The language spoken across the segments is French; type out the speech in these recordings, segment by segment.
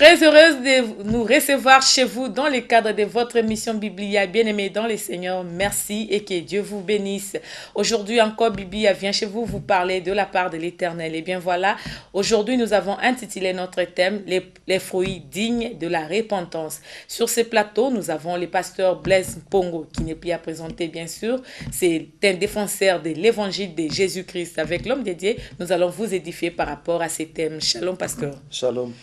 très heureuse de nous recevoir chez vous dans le cadre de votre émission Biblia. Bien-aimés dans le Seigneur, merci et que Dieu vous bénisse. Aujourd'hui encore, Biblia vient chez vous parler de la part de l'Éternel. Et bien voilà, aujourd'hui nous avons intitulé notre thème les fruits dignes de la repentance. Sur ce plateau, nous avons le pasteur Blaise Pongo qui n'est plus à présenter bien sûr. C'est un défenseur de l'évangile de Jésus-Christ. Avec l'homme de Dieu, nous allons vous édifier par rapport à ces thèmes. Shalom, pasteur. Shalom.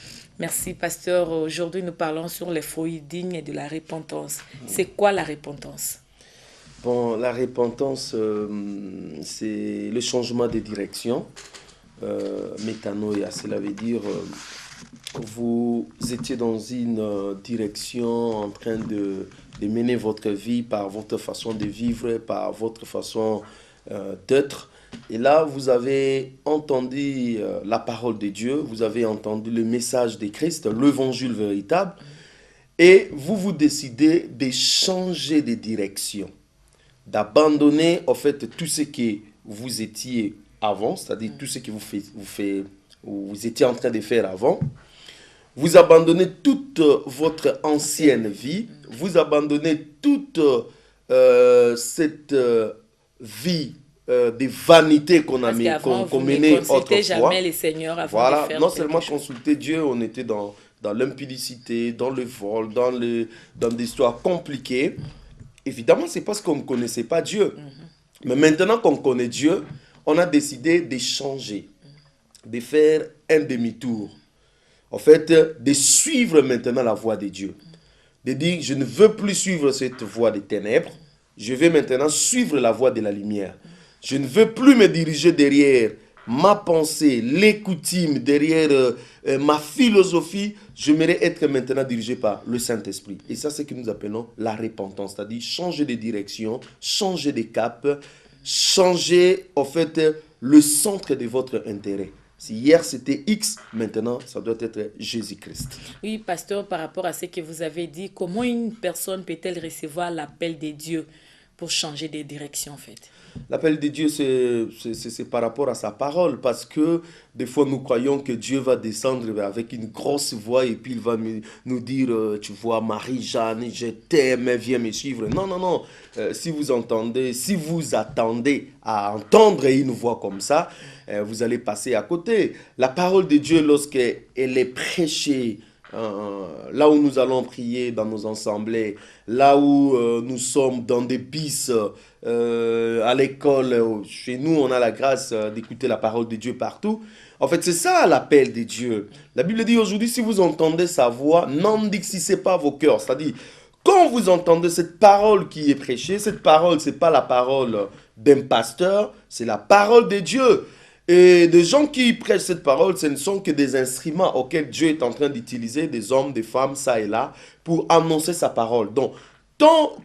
Merci, pasteur. Aujourd'hui, nous parlons sur les fruits dignes de la repentance. C'est quoi la repentance? Bon, la repentance, c'est le changement de direction. Métanoïa, cela veut dire vous étiez dans une direction en train de mener votre vie par votre façon de vivre, par votre façon d'être. Et là, vous avez entendu la parole de Dieu, vous avez entendu le message de Christ, l'évangile véritable, et vous décidez de changer de direction, d'abandonner en fait tout ce que vous étiez avant, c'est-à-dire tout ce que vous étiez en train de faire avant. Vous abandonnez toute votre ancienne vie, vous abandonnez toute cette vie des vanités qu'on menait autrefois. Jamais les seigneurs avant voilà, de faire non seulement consulter Dieu, on était dans l'impudicité, dans le vol, dans des histoires compliquées. Évidemment, c'est parce qu'on ne connaissait pas Dieu. Mais maintenant qu'on connaît Dieu, on a décidé de changer, de faire un demi-tour. En fait, de suivre maintenant la voie de Dieu. De dire, je ne veux plus suivre cette voie des ténèbres, je vais maintenant suivre la voie de la lumière. Je ne veux plus me diriger derrière ma pensée, les coutumes, derrière ma philosophie. J'aimerais être maintenant dirigé par le Saint-Esprit. Et ça, c'est ce que nous appelons la repentance. C'est-à-dire changer de direction, changer de cap, changer en fait le centre de votre intérêt. Si hier c'était X, maintenant ça doit être Jésus-Christ. Oui, pasteur, par rapport à ce que vous avez dit, comment une personne peut-elle recevoir l'appel de Dieu pour changer de direction en fait? L'appel de Dieu, c'est par rapport à sa parole, parce que des fois nous croyons que Dieu va descendre avec une grosse voix et puis il va nous dire, tu vois, Marie-Jeanne, je t'aime, viens me suivre. Non, non, non. Si vous attendez à entendre une voix comme ça, vous allez passer à côté. La parole de Dieu, lorsqu'elle est prêchée, là où nous allons prier dans nos assemblées, là où nous sommes dans des bis, à l'école, chez nous on a la grâce d'écouter la parole de Dieu partout. En fait, c'est ça l'appel de Dieu. La Bible dit aujourd'hui, si vous entendez sa voix, n'endurcissez pas vos cœurs. C'est-à-dire, quand vous entendez cette parole qui est prêchée, cette parole, ce n'est pas la parole d'un pasteur, c'est la parole de Dieu. Et des gens qui prêchent cette parole, ce ne sont que des instruments auxquels Dieu est en train d'utiliser, des hommes, des femmes, ça et là, pour annoncer sa parole. Donc,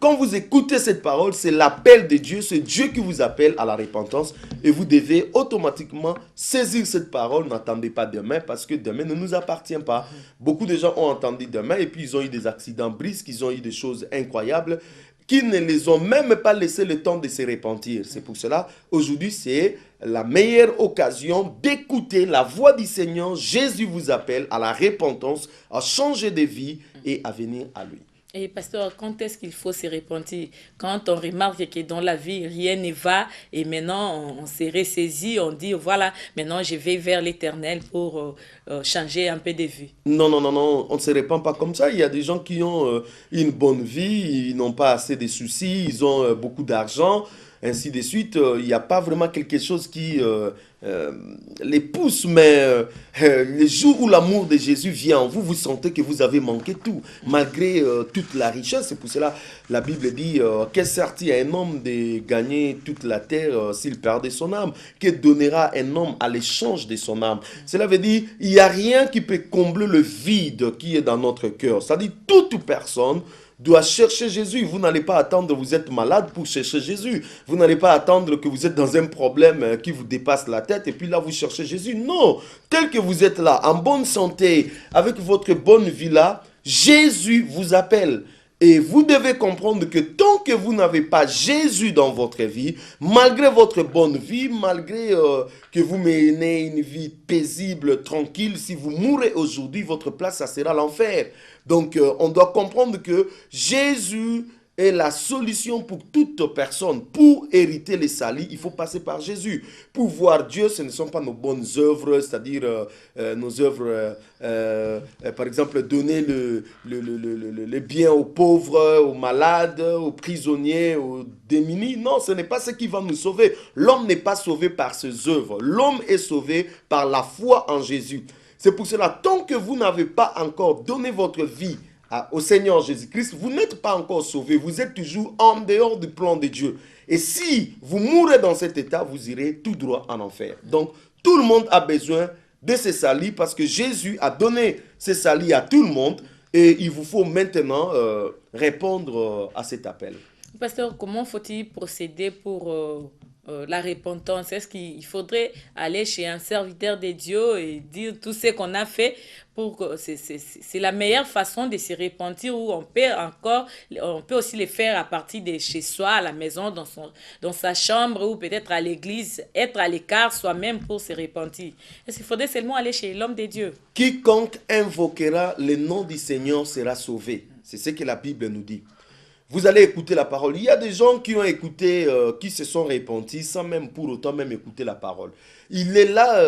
quand vous écoutez cette parole, c'est l'appel de Dieu, c'est Dieu qui vous appelle à la repentance et vous devez automatiquement saisir cette parole. N'attendez pas demain parce que demain ne nous appartient pas. Beaucoup de gens ont entendu demain et puis ils ont eu des accidents brisques, ils ont eu des choses incroyables qui ne les ont même pas laissé le temps de se repentir. C'est pour cela, aujourd'hui, c'est la meilleure occasion d'écouter la voix du Seigneur. Jésus vous appelle à la repentance, à changer de vie et à venir à lui. Et pasteur, quand est-ce qu'il faut se repentir? Quand on remarque que dans la vie, rien ne va et maintenant on s'est ressaisi, on dit voilà, maintenant je vais vers l'Éternel pour changer un peu de vie. Non, non, non, non, on ne se répand pas comme ça. Il y a des gens qui ont une bonne vie, ils n'ont pas assez de soucis, ils ont beaucoup d'argent, ainsi de suite. Il n'y a pas vraiment quelque chose qui les pousse, mais le jour où l'amour de Jésus vient en vous, vous sentez que vous avez manqué tout, malgré toute la richesse. C'est pour cela la Bible dit qu'est sert-il à un homme de gagner toute la terre s'il perdait son âme? Que donnera un homme à l'échange de son âme? Cela veut dire il n'y a rien qui peut combler le vide qui est dans notre cœur. C'est-à-dire toute personne doit chercher Jésus. Vous n'allez pas attendre que vous êtes malade pour chercher Jésus. Vous n'allez pas attendre que vous êtes dans un problème qui vous dépasse la tête et puis là vous cherchez Jésus. Non, tel que vous êtes là, en bonne santé, avec votre bonne vie là, Jésus vous appelle. Et vous devez comprendre que tant que vous n'avez pas Jésus dans votre vie, malgré votre bonne vie, malgré que vous menez une vie paisible, tranquille, si vous mourrez aujourd'hui, votre place, ça sera l'enfer. Donc, on doit comprendre que Jésus est la solution pour toute personne. Pour hériter les salis, il faut passer par Jésus. Pour voir Dieu, ce ne sont pas nos bonnes œuvres, c'est-à-dire nos œuvres, par exemple, donner le bien aux pauvres, aux malades, aux prisonniers, aux démunis. Non, ce n'est pas ce qui va nous sauver. L'homme n'est pas sauvé par ses œuvres. L'homme est sauvé par la foi en Jésus. C'est pour cela, tant que vous n'avez pas encore donné votre vie au Seigneur Jésus-Christ, vous n'êtes pas encore sauvé. Vous êtes toujours en dehors du plan de Dieu. Et si vous mourrez dans cet état, vous irez tout droit en enfer. Donc, tout le monde a besoin de ces salis parce que Jésus a donné ces salis à tout le monde. Et il vous faut maintenant répondre à cet appel. Pasteur, comment faut-il procéder pour la repentance? Est-ce qu'il faudrait aller chez un serviteur de Dieu et dire tout ce qu'on a fait pour que c'est la meilleure façon de se repentir, ou on peut aussi le faire à partir de chez soi, à la maison, dans sa chambre, ou peut-être à l'église, être à l'écart soi-même pour se repentir? Est-ce qu'il faudrait seulement aller chez l'homme de Dieu? Quiconque invoquera le nom du Seigneur sera sauvé. C'est ce que la Bible nous dit. Vous allez écouter la parole. Il y a des gens qui ont écouté, qui se sont repentis sans même pour autant même écouter la parole. Il est là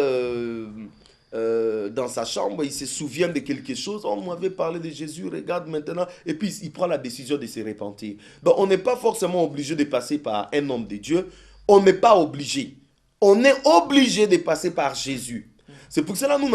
dans sa chambre, il se souvient de quelque chose. On m'avait parlé de Jésus, regarde maintenant. Et puis il prend la décision de se repentir. Donc on n'est pas forcément obligé de passer par un homme de Dieu. On n'est pas obligé. On est obligé de passer par Jésus. C'est pour cela que nous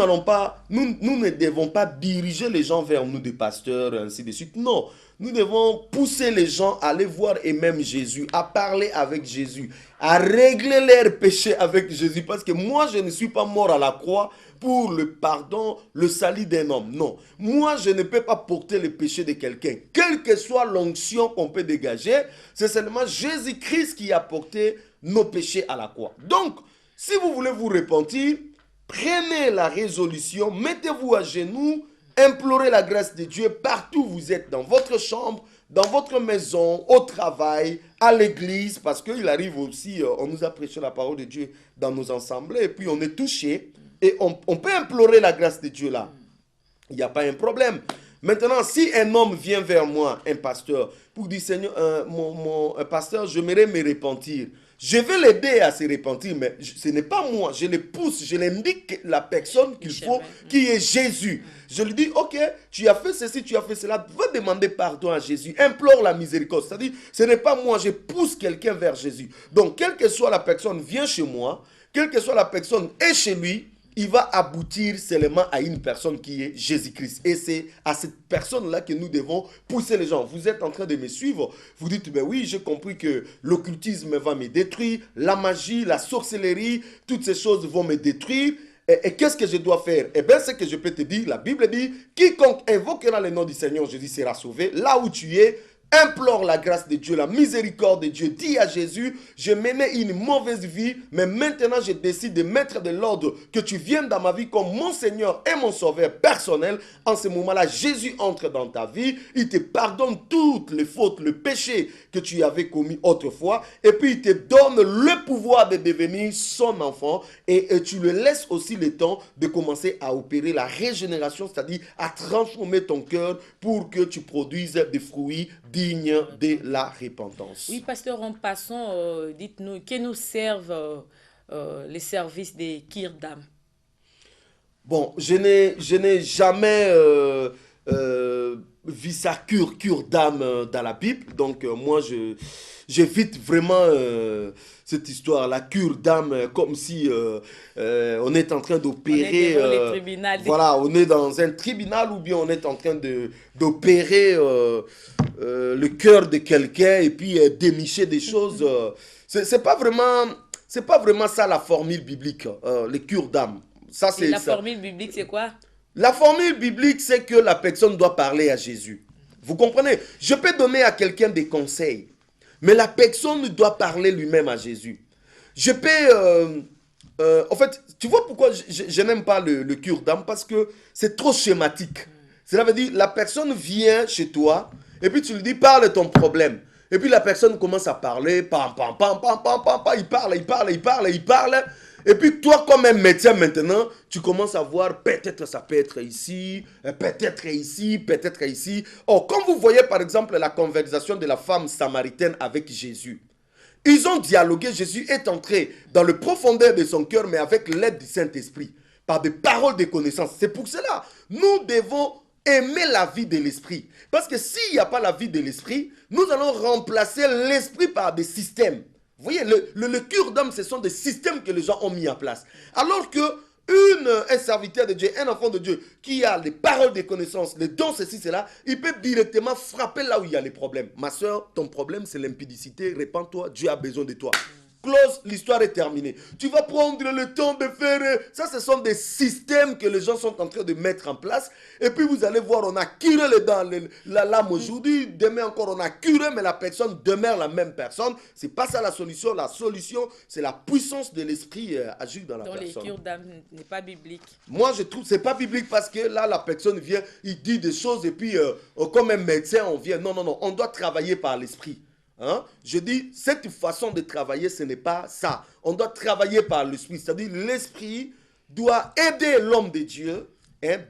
ne devons pas diriger les gens vers nous, des pasteurs, ainsi de suite. Non, nous devons pousser les gens à aller voir et même Jésus, à parler avec Jésus, à régler leurs péchés avec Jésus. Parce que moi, je ne suis pas mort à la croix pour le pardon, le salut d'un homme. Non, moi, je ne peux pas porter le péché de quelqu'un. Quelle que soit l'onction qu'on peut dégager, c'est seulement Jésus-Christ qui a porté nos péchés à la croix. Donc, si vous voulez vous repentir, prenez la résolution, mettez-vous à genoux, implorez la grâce de Dieu partout où vous êtes, dans votre chambre, dans votre maison, au travail, à l'église, parce qu'il arrive aussi, on nous a prêché la parole de Dieu dans nos assemblées, et puis on est touché, et on peut implorer la grâce de Dieu là. Il n'y a pas un problème. Maintenant, si un homme vient vers moi, un pasteur, pour dire, Seigneur, mon pasteur, j'aimerais me repentir. Je vais l'aider à se repentir, mais ce n'est pas moi. Je le pousse, je l'indique la personne qu'il faut, qui est Jésus. Je lui dis, ok, tu as fait ceci, tu as fait cela, va demander pardon à Jésus, implore la miséricorde. C'est-à-dire, ce n'est pas moi, je pousse quelqu'un vers Jésus. Donc, quelle que soit la personne, vient chez moi, quelle que soit la personne est chez lui, il va aboutir seulement à une personne qui est Jésus-Christ. Et c'est à cette personne-là que nous devons pousser les gens. Vous êtes en train de me suivre. Vous dites, ben oui, j'ai compris que l'occultisme va me détruire, la magie, la sorcellerie, toutes ces choses vont me détruire. Et qu'est-ce que je dois faire? Eh bien, ce que je peux te dire, la Bible dit, quiconque invoquera le nom du Seigneur Jésus sera sauvé. Là où tu es, implore la grâce de Dieu, la miséricorde de Dieu. Dis à Jésus, je menais une mauvaise vie, mais maintenant je décide de mettre de l'ordre, que tu viennes dans ma vie comme mon Seigneur et mon Sauveur personnel. En ce moment-là, Jésus entre dans ta vie, il te pardonne toutes les fautes, le péché que tu avais commis autrefois, et puis il te donne le pouvoir de devenir son enfant, et tu le laisses aussi le temps de commencer à opérer la régénération, c'est-à-dire à transformer ton cœur pour que tu produises des fruits digne de la repentance. Oui, pasteur, en passant, dites-nous, que nous servent les services des Kirdam? Bon, je n'ai jamais vu ça cure d'âme dans la Bible. Donc, moi, j'évite vraiment cette histoire, la cure d'âme, comme si on est en train d'opérer. Voilà, on est dans un tribunal ou bien on est en train d'opérer le cœur de quelqu'un et puis dénicher des choses. C'est pas vraiment ça la formule biblique, les cures d'âme. Ça, et la formule biblique, c'est quoi? La formule biblique, c'est que la personne doit parler à Jésus. Vous comprenez? Je peux donner à quelqu'un des conseils, mais la personne doit parler lui-même à Jésus. Je peux... en fait, tu vois pourquoi je n'aime pas le cure d'âme? Parce que c'est trop schématique. Cela veut dire, la personne vient chez toi Et puis tu lui dis, parle de ton problème. Et puis la personne commence à parler, pam, pam, pam, pam, pam, pam, pam, il parle, il parle, il parle, il parle. Et puis toi, comme un médecin maintenant, tu commences à voir, peut-être ça peut être ici, peut-être ici, peut-être ici. Oh, comme vous voyez par exemple la conversation de la femme samaritaine avec Jésus. Ils ont dialogué, Jésus est entré dans le profondeur de son cœur, mais avec l'aide du Saint-Esprit, par des paroles de connaissance. C'est pour cela, nous devons aimer la vie de l'esprit. Parce que s'il n'y a pas la vie de l'esprit, nous allons remplacer l'esprit par des systèmes. Vous voyez, le cure-dent, ce sont des systèmes que les gens ont mis en place. Alors que un serviteur de Dieu, un enfant de Dieu, qui a les paroles de connaissance, les dons, ceci, cela, il peut directement frapper là où il y a les problèmes. Ma soeur, ton problème, c'est l'impudicité. Répands-toi, Dieu a besoin de toi. Close, l'histoire est terminée. Tu vas prendre le temps de faire... Ça, ce sont des systèmes que les gens sont en train de mettre en place. Et puis, vous allez voir, on a curé les dents, la lame aujourd'hui. Demain encore, on a curé, mais la personne demeure la même personne. C'est pas ça la solution. La solution, c'est la puissance de l'esprit agir dans la personne. Donc, les cures d'âme n'est pas biblique. Moi, je trouve que c'est pas biblique parce que là, la personne vient, il dit des choses et puis, comme un médecin, on vient. Non, non, non. On doit travailler par l'esprit. Hein? Je dis, cette façon de travailler, ce n'est pas ça. On doit travailler par l'esprit. C'est-à-dire, l'esprit doit aider l'homme de Dieu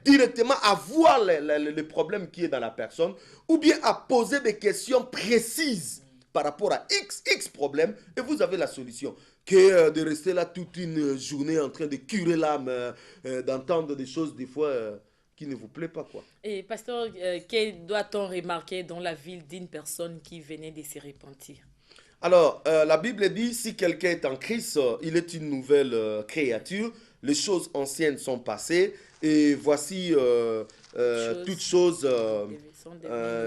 directement à voir le problème qui est dans la personne ou bien à poser des questions précises par rapport à X problème et vous avez la solution. Que de rester là toute une journée en train de curer l'âme, d'entendre des choses des fois... qui ne vous plaît pas, quoi. Et pasteur, que doit-on remarquer dans la vie d'une personne qui venait de se repentir? Alors, la Bible dit, si quelqu'un est en Christ, il est une nouvelle créature. Les choses anciennes sont passées et voici toutes choses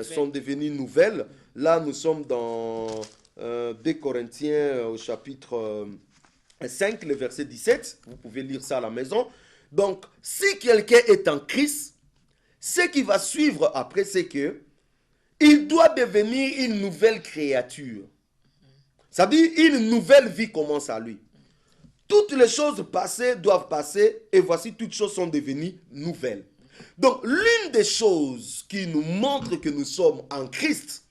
sont devenues nouvelles. Là, nous sommes dans 2 Corinthiens au chapitre 5, le verset 17. Vous pouvez lire ça à la maison. Donc, si quelqu'un est en Christ, ce qui va suivre après, c'est que il doit devenir une nouvelle créature. Ça dit, une nouvelle vie commence à lui. Toutes les choses passées doivent passer et voici toutes choses sont devenues nouvelles. Donc, l'une des choses qui nous montre que nous sommes en Christ,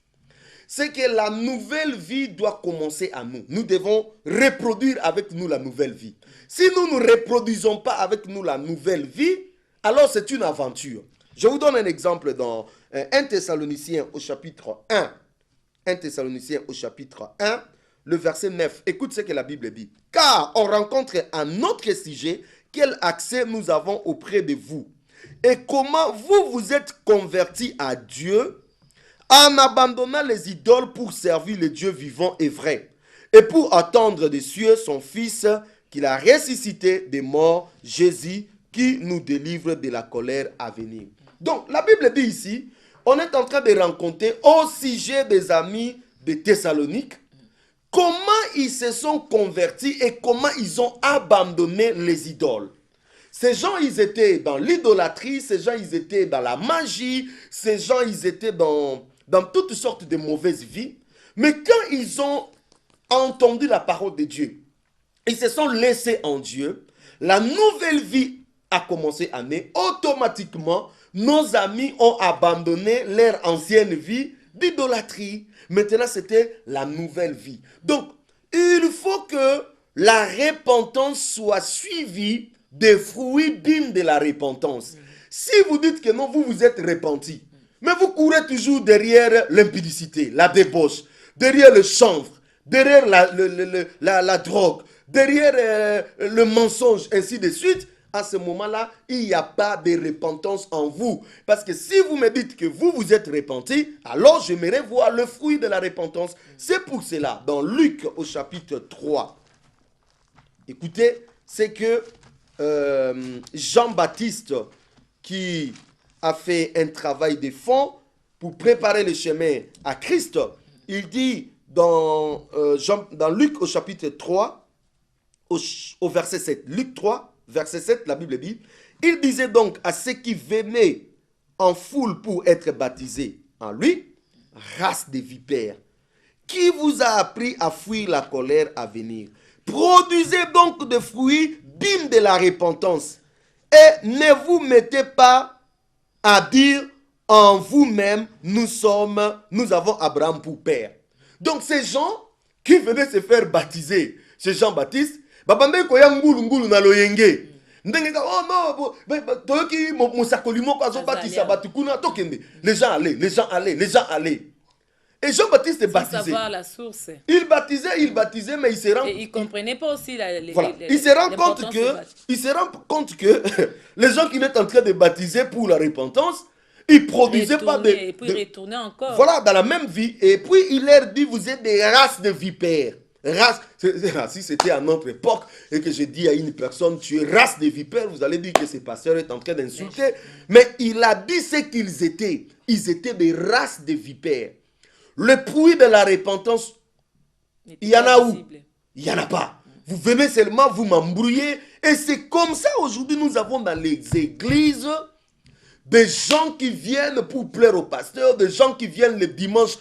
c'est que la nouvelle vie doit commencer à nous. Nous devons reproduire avec nous la nouvelle vie. Si nous ne reproduisons pas avec nous la nouvelle vie, alors c'est une aventure. Je vous donne un exemple dans 1 Thessaloniciens au chapitre 1. 1 Thessaloniciens au chapitre 1, le verset 9. Écoute ce que la Bible dit. Car on rencontre un autre sujet, quel accès nous avons auprès de vous et comment vous vous êtes convertis à Dieu en abandonnant les idoles pour servir le Dieu vivant et vrai, et pour attendre des cieux son Fils qu'il a ressuscité des morts, Jésus, qui nous délivre de la colère à venir. Donc, la Bible dit ici, on est en train de rencontrer au sujet des amis de Thessalonique, comment ils se sont convertis et comment ils ont abandonné les idoles. Ces gens, ils étaient dans l'idolâtrie, ces gens, ils étaient dans la magie, ces gens, ils étaient dans toutes sortes de mauvaises vies. Mais quand ils ont entendu la parole de Dieu, ils se sont laissés en Dieu, la nouvelle vie a commencé à naître. Automatiquement, nos amis ont abandonné leur ancienne vie d'idolâtrie. Maintenant, c'était la nouvelle vie. Donc, il faut que la repentance soit suivie des fruits dignes de la repentance. Si vous dites que non, vous vous êtes repenti, mais vous courez toujours derrière l'impudicité, la débauche, derrière le chanvre, derrière la drogue, derrière le mensonge, ainsi de suite, à ce moment-là, il n'y a pas de repentance en vous. Parce que si vous me dites que vous vous êtes repenti, alors j'aimerais voir le fruit de la repentance. C'est pour cela, dans Luc au chapitre 3, écoutez, c'est que Jean-Baptiste, qui a fait un travail de fond pour préparer le chemin à Christ, il dit dans Luc au chapitre 3, au verset 7, Luc 3, verset 7, la Bible dit, il disait donc à ceux qui venaient en foule pour être baptisés en lui, race de vipères, qui vous a appris à fuir la colère à venir. Produisez donc des fruits dignes de la repentance et ne vous mettez pas à dire en vous-même, nous avons Abraham pour père. Donc ces gens qui venaient se faire baptiser chez Jean-Baptiste, babande koya ngulu ngulu na loyenge. Ndenge ka oh non, toki mosakoli moko azobatisa batu kuna tokende. Les gens allaient, les gens allaient, les gens allaient. Et Jean-Baptiste est baptisé. Savoir la source. Il baptisait, mais il se rend. Et il comprenait pas aussi il se rend compte que les gens qui étaient en train de baptiser pour la repentance, ils produisaient pas de. Et puis retourner encore. Voilà, dans la même vie. Et puis il leur dit, vous êtes des races de vipères. Si c'était à notre époque et que je dis à une personne, tu es race de vipères, vous allez dire que ce pasteur est en train d'insulter. Mais il a dit ce qu'ils étaient. Ils étaient des races de vipères. Le fruit de la repentance, il y en a où? Il n'y en a pas. Vous venez seulement, vous m'embrouillez. Et c'est comme ça aujourd'hui, nous avons dans les églises des gens qui viennent pour plaire au pasteur, des gens qui viennent le dimanche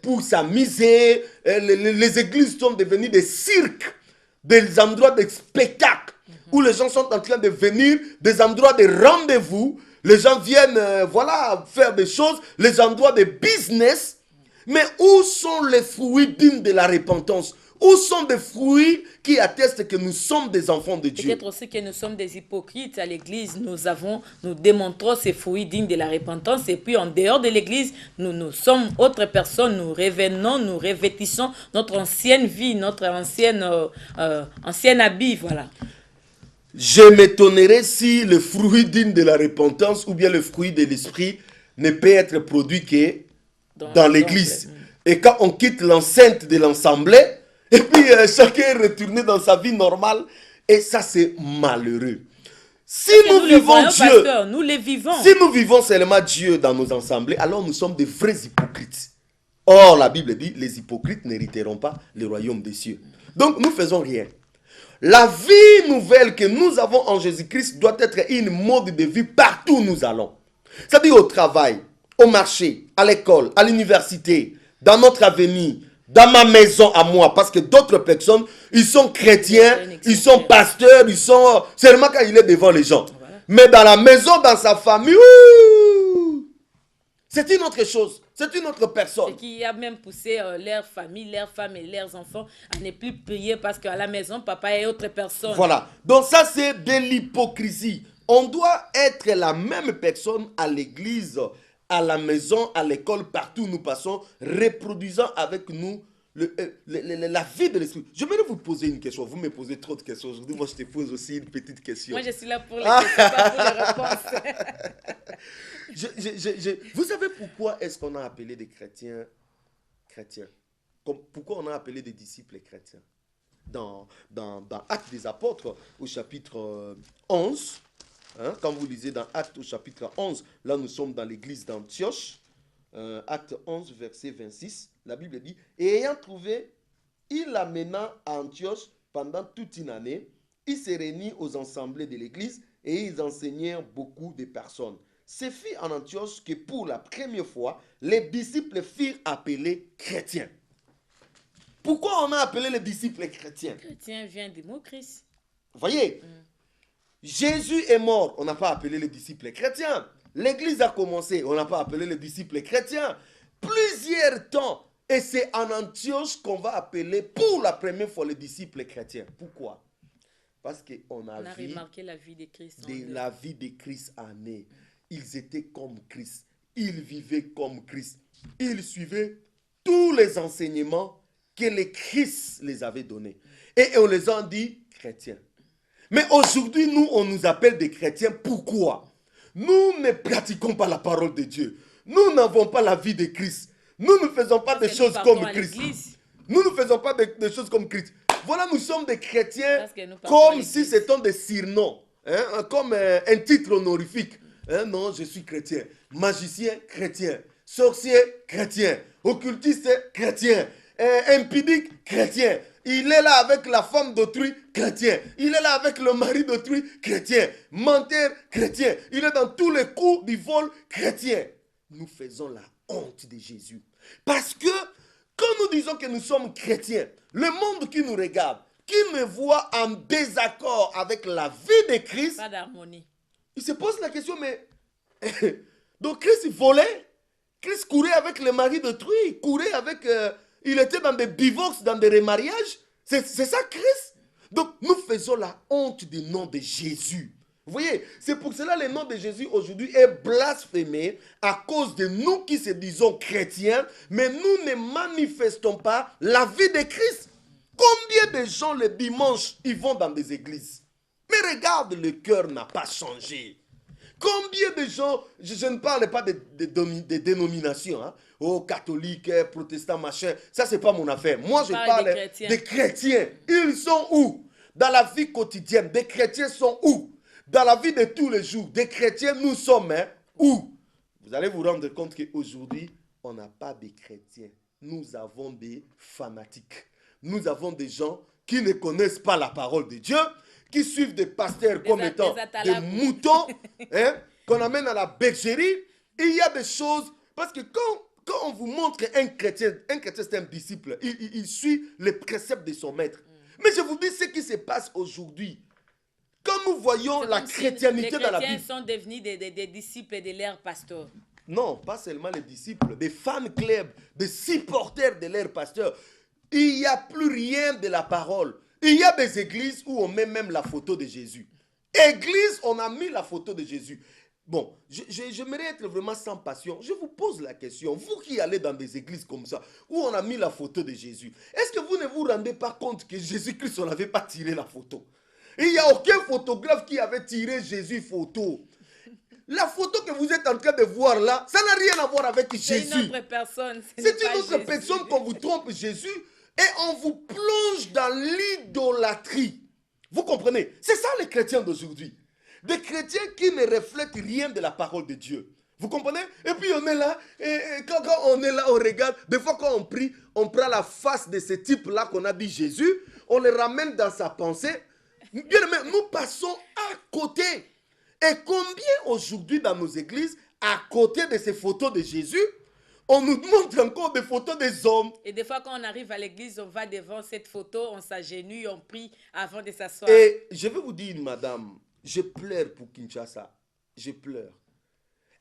pour s'amuser. Les églises sont devenues des cirques, des endroits de spectacle, où les gens sont en train de venir, des endroits de rendez-vous. Les gens viennent faire des choses, les endroits de business. Mais où sont les fruits dignes de la repentance? Où sont des fruits qui attestent que nous sommes des enfants de Dieu? Peut-être aussi que nous sommes des hypocrites à l'église. Nous démontrons ces fruits dignes de la repentance. Et puis en dehors de l'église, nous sommes autres personnes. Nous revenons, nous revêtissons notre ancienne vie, notre ancien habit. Voilà. Je m'étonnerais si le fruit digne de la repentance ou bien le fruit de l'esprit ne peut être produit que dans l'église. Et quand on quitte l'enceinte de l'assemblée, et puis chacun est retourné dans sa vie normale, et ça c'est malheureux. Si nous vivons Dieu, pasteur, nous les vivons. Si nous vivons seulement Dieu dans nos assemblées, alors nous sommes des vrais hypocrites. Or la Bible dit, les hypocrites n'hériteront pas le royaume des cieux. Donc nous faisons rien. La vie nouvelle que nous avons en Jésus-Christ doit être une mode de vie partout où nous allons. C'est-à-dire au travail, au marché, à l'école, à l'université, dans notre avenir, dans ma maison à moi, parce que d'autres personnes, ils sont chrétiens, ils sont pasteurs, ils sont seulement quand il est devant les gens. Voilà. Mais dans la maison, dans sa famille, c'est une autre chose, c'est une autre personne. Et qui a même poussé leur famille, leurs femmes et leurs enfants à ne plus prier parce qu'à la maison, papa est autre personne. Voilà, donc ça c'est de l'hypocrisie. On doit être la même personne à l'église, à la maison, à l'école, partout où nous passons, reproduisant avec nous la vie de l'esprit. Je voudrais vous poser une question. Vous me posez trop de questions aujourd'hui. Moi, je te pose aussi une petite question. Moi, je suis là pour les questions, pas pour les réponses. Vous savez pourquoi est-ce qu'on a appelé des chrétiens chrétiens? Pourquoi on a appelé des disciples chrétiens? Dans Actes des Apôtres, au chapitre 11, quand vous lisez dans Actes au chapitre 11, là nous sommes dans l'église d'Antioche, Acte 11, verset 26, la Bible dit, et ayant trouvé, il l'amena à Antioche pendant toute une année, il se réunit aux assemblées de l'église et ils enseignèrent beaucoup de personnes. Ce fut en Antioche que pour la première fois, les disciples furent appelés chrétiens. Pourquoi on a appelé les disciples chrétiens? Chrétien vient du mot Christ. Vous voyez, Jésus est mort, on n'a pas appelé les disciples chrétiens. L'église a commencé, on n'a pas appelé les disciples chrétiens. Plusieurs temps, et c'est en Antioche qu'on va appeler pour la première fois les disciples chrétiens. Pourquoi? Parce qu'on a remarqué la vie de Christ. La vie de Christ en eux. Ils étaient comme Christ. Ils vivaient comme Christ. Ils suivaient tous les enseignements que le Christ les avait donnés. Et on les a dit chrétiens. Mais aujourd'hui, nous, on nous appelle des chrétiens. Pourquoi? Nous ne pratiquons pas la parole de Dieu. Nous n'avons pas la vie de Christ. Nous ne faisons pas des choses comme Christ. Nous ne faisons pas des choses comme Christ. Voilà, nous sommes des chrétiens comme si c'était des surnoms. Comme un titre honorifique. Non, je suis chrétien. Magicien, chrétien. Sorcier, chrétien. Occultiste, chrétien. Impudique, chrétien. Il est là avec la femme d'autrui, chrétien. Il est là avec le mari d'autrui, chrétien. Menteur, chrétien. Il est dans tous les coups du vol, chrétien. Nous faisons la honte de Jésus. Parce que quand nous disons que nous sommes chrétiens, le monde qui nous regarde, qui me voit en désaccord avec la vie de Christ, pas d'harmonie. Il se pose la question, mais Donc Christ volait. Christ courait avec les maris d'autrui. Il courait avec... il était dans des divorces, dans des remariages. C'est ça Christ. Donc nous faisons la honte du nom de Jésus. Vous voyez, c'est pour cela que le nom de Jésus aujourd'hui est blasphémé à cause de nous qui se disons chrétiens, mais nous ne manifestons pas la vie de Christ. Combien de gens le dimanche, ils vont dans des églises? Mais regarde, le cœur n'a pas changé. Combien de gens, je ne parle pas de dénominations, hein? Oh, catholiques, protestants, machin, ça c'est pas mon affaire. Moi je parle des chrétiens. Ils sont où? Dans la vie quotidienne, des chrétiens sont où? Dans la vie de tous les jours, des chrétiens, nous sommes où? Vous allez vous rendre compte qu'aujourd'hui, on n'a pas de chrétiens. Nous avons des fanatiques. Nous avons des gens qui ne connaissent pas la parole de Dieu, qui suivent des pasteurs comme étant des moutons, hein, qu'on amène à la bergerie. Il y a des choses, parce que quand on vous montre un chrétien c'est un disciple, il suit les préceptes de son maître. Mais je vous dis ce qui se passe aujourd'hui. Quand nous voyons la chrétienité dans la Bible. Les chrétiens sont devenus des disciples de leur pasteur. Non, pas seulement les disciples, des fan clubs, des supporters de leur pasteur. Il n'y a plus rien de la parole. Il y a des églises où on met même la photo de Jésus. Église, on a mis la photo de Jésus. Bon, j'aimerais être vraiment sans passion. Je vous pose la question, vous qui allez dans des églises comme ça, où on a mis la photo de Jésus, est-ce que vous ne vous rendez pas compte que Jésus-Christ, on n'avait pas tiré la photo? Il n'y a aucun photographe qui avait tiré Jésus photo. La photo que vous êtes en train de voir là, ça n'a rien à voir avec Jésus. C'est une autre personne. C'est une autre personne qu'on vous trompe Jésus et on vous plonge dans l'idolâtrie. Vous comprenez? C'est ça les chrétiens d'aujourd'hui. Des chrétiens qui ne reflètent rien de la parole de Dieu. Vous comprenez? Et puis on est là, et quand on est là, on regarde. Des fois quand on prie, on prend la face de ce type-là qu'on a dit Jésus, on le ramène dans sa pensée. Bien aimé, nous passons à côté. Et combien aujourd'hui dans nos églises, à côté de ces photos de Jésus, on nous montre encore des photos des hommes. Et des fois, quand on arrive à l'église, on va devant cette photo, on s'agenouille, on prie avant de s'asseoir. Et je vais vous dire, madame, je pleure pour Kinshasa. Je pleure.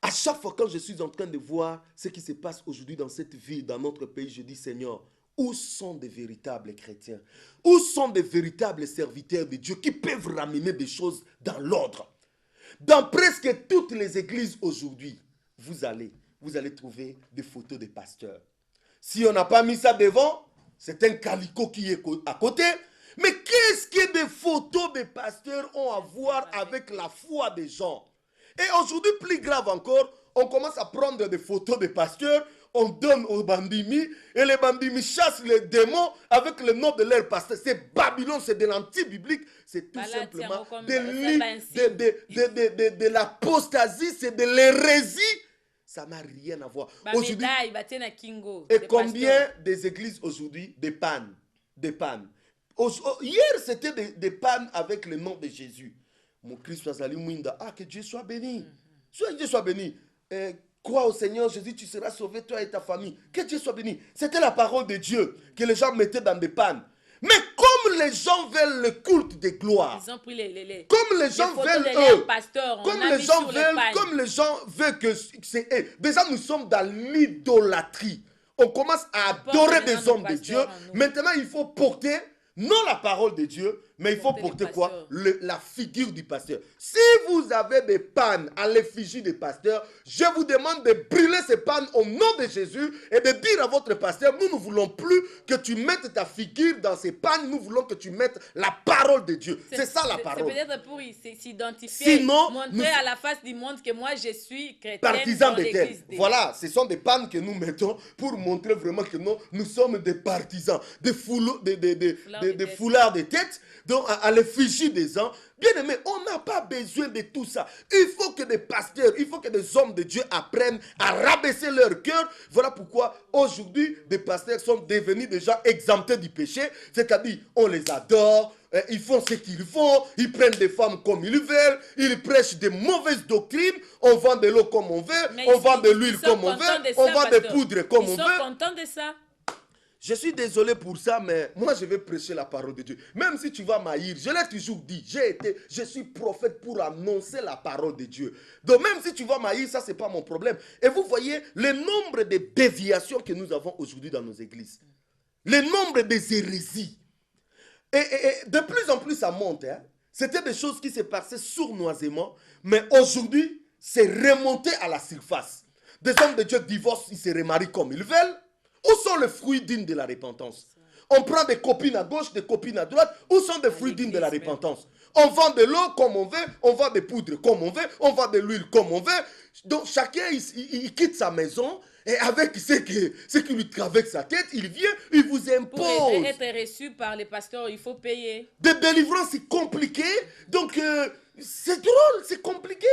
À chaque fois quand je suis en train de voir ce qui se passe aujourd'hui dans cette ville, dans notre pays, je dis, Seigneur, où sont des véritables chrétiens? Où sont des véritables serviteurs de Dieu qui peuvent ramener des choses dans l'ordre? Dans presque toutes les églises aujourd'hui, vous allez trouver des photos des pasteurs. Si on n'a pas mis ça devant, c'est un calico qui est à côté. Mais qu'est-ce que des photos des pasteurs ont à voir avec la foi des gens? Et aujourd'hui, plus grave encore, on commence à prendre des photos des pasteurs, on donne aux bandimi, et les bandimi chassent les démons avec le nom de leur pasteur. C'est Babylone, c'est de l'anti-biblique, c'est tout simplement de l'apostasie, c'est de l'hérésie. Ça n'a rien à voir. Et combien des églises aujourd'hui, des pannes, hier, c'était des pannes avec le nom de Jésus. Mon Christ soit salut, ah, que Dieu soit béni. Que Dieu soit béni. Crois au Seigneur Jésus, tu seras sauvé, toi et ta famille. Que Dieu soit béni. C'était la parole de Dieu que les gens mettaient dans des pannes. Mais comme les gens veulent le culte de gloire, ils ont pris comme les gens veulent eux, comme les gens veulent que c'est eux. Déjà, nous sommes dans l'idolâtrie. On commence à adorer des hommes de Dieu. Maintenant, il faut porter non la parole de Dieu, mais il faut porter quoi? La figure du pasteur. Si vous avez des pannes à l'effigie des pasteurs, je vous demande de brûler ces pannes au nom de Jésus et de dire à votre pasteur, nous ne voulons plus que tu mettes ta figure dans ces pannes, nous voulons que tu mettes la parole de Dieu. C'est ça la parole. C'est peut-être pour s'identifier, montrer à la face du monde que moi je suis chrétien. Partisan de tel. Voilà, ce sont des pannes que nous mettons pour montrer vraiment que nous sommes des partisans, des foulards de tête, donc à l'effigie des gens. Bien aimé, on n'a pas besoin de tout ça. Il faut que des pasteurs, il faut que des hommes de Dieu apprennent à rabaisser leur cœur. Voilà pourquoi aujourd'hui, des pasteurs sont devenus des gens exemptés du péché. C'est-à-dire, on les adore, ils font ce qu'ils font, ils prennent des femmes comme ils veulent, ils prêchent des mauvaises doctrines, on vend de l'eau comme on veut, on vend de l'huile comme on veut, on vend des poudres comme on veut. Ils sont contents de ça. Je suis désolé pour ça, mais moi je vais prêcher la parole de Dieu. Même si tu vas m'haïr, je l'ai toujours dit, je suis prophète pour annoncer la parole de Dieu. Donc même si tu vas m'haïr, ça c'est pas mon problème. Et vous voyez le nombre de déviations que nous avons aujourd'hui dans nos églises. Le nombre des hérésies. Et de plus en plus ça monte. Hein. C'était des choses qui se passaient sournoisement, mais aujourd'hui c'est remonté à la surface. Des hommes de Dieu divorcent, ils se remarient comme ils veulent. Où sont les fruits dignes de la repentance? On prend des copines à gauche, des copines à droite. Où sont les fruits dignes de la repentance? On vend de l'eau comme on veut, on vend des poudres comme on veut, on vend de l'huile comme on veut. Donc chacun, il quitte sa maison et avec ce qui lui traverse sa tête, il vient, il vous impose. Pour être reçu par les pasteurs, il faut payer. Des délivrances, c'est compliqué. Donc, c'est drôle, c'est compliqué.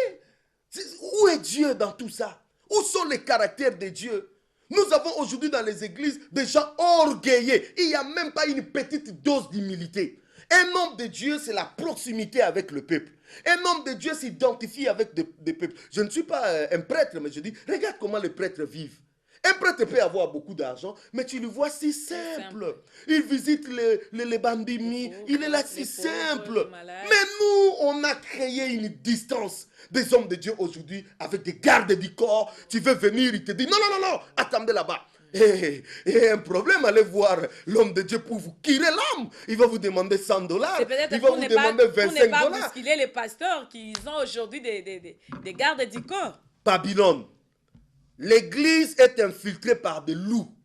Où est Dieu dans tout ça? Où sont les caractères de Dieu? Nous avons aujourd'hui dans les églises des gens orgueillés. Il n'y a même pas une petite dose d'humilité. Un homme de Dieu, c'est la proximité avec le peuple. Un homme de Dieu s'identifie avec des peuples. Je ne suis pas un prêtre, mais je dis, regarde comment les prêtres vivent. Un prêtre peut avoir beaucoup d'argent, mais tu le vois si simple. Il visite les bandits, il est là si simple. Mais nous, on a créé une distance des hommes de Dieu aujourd'hui avec des gardes du corps. Tu veux venir, il te dit non, non, non, non, attendez là-bas. Et un problème, allez voir l'homme de Dieu pour vous tirer l'âme. Il va vous demander $100. Il va vous demander $25. Pour ne pas bousculer les pasteurs qui ont aujourd'hui des gardes du corps. Babylone. L'église est infiltrée par des loups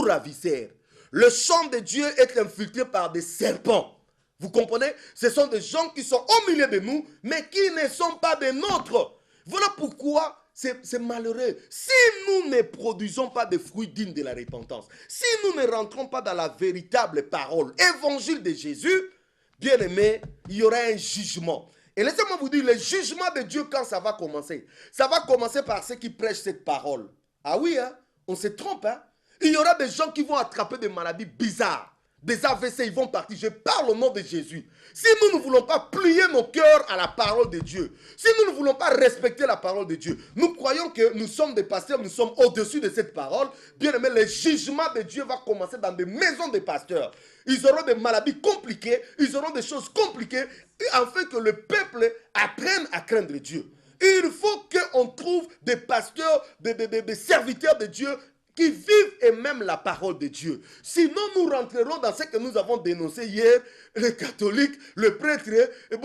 ravisseurs. Le champ de Dieu est infiltré par des serpents. Vous comprenez? Ce sont des gens qui sont au milieu de nous, mais qui ne sont pas des nôtres. Voilà pourquoi c'est malheureux. Si nous ne produisons pas de fruits dignes de la repentance, si nous ne rentrons pas dans la véritable parole, évangile de Jésus, bien aimé, il y aura un jugement. Et laissez-moi vous dire, le jugement de Dieu, quand ça va commencer par ceux qui prêchent cette parole. Ah oui, hein, on se trompe. Hein? Il y aura des gens qui vont attraper des maladies bizarres. Des AVC, ils vont partir. Je parle au nom de Jésus. Si nous ne voulons pas plier nos cœurs à la parole de Dieu, si nous ne voulons pas respecter la parole de Dieu, nous croyons que nous sommes des pasteurs, nous sommes au-dessus de cette parole. Bien aimé, le jugement de Dieu va commencer dans des maisons de pasteurs. Ils auront des maladies compliquées, ils auront des choses compliquées, afin que le peuple apprenne à craindre Dieu. Il faut qu'on trouve des pasteurs, des serviteurs de Dieu qui vivent et même la parole de Dieu. Sinon, nous rentrerons dans ce que nous avons dénoncé hier, les catholiques, le prêtre, un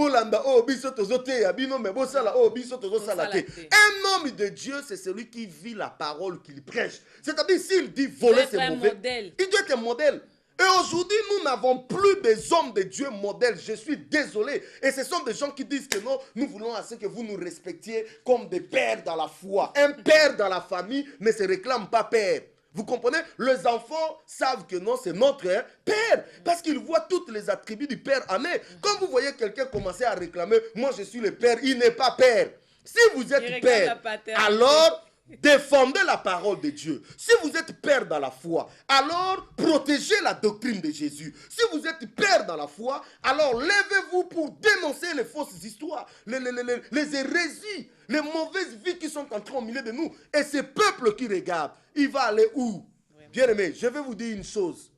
homme de Dieu, c'est celui qui vit la parole qu'il prêche. C'est-à-dire, s'il dit voler, c'est mauvais. Il doit être un modèle. Et aujourd'hui, nous n'avons plus des hommes de Dieu modèles. Je suis désolé. Et ce sont des gens qui disent que non, nous voulons assez que vous nous respectiez comme des pères dans la foi. Un père dans la famille ne se réclame pas père. Vous comprenez? Les enfants savent que non, c'est notre père. Parce qu'ils voient tous les attributs du père en eux. Quand vous voyez quelqu'un commencer à réclamer, moi je suis le père, il n'est pas père. Si vous êtes père, alors défendez la parole de Dieu. Si vous êtes père dans la foi, alors protégez la doctrine de Jésus. Si vous êtes père dans la foi, alors levez-vous pour dénoncer les fausses histoires, les hérésies, les mauvaises vies qui sont entrées au milieu de nous. Et ce peuple qui regarde, il va aller où? Bien aimé, je vais vous dire une chose.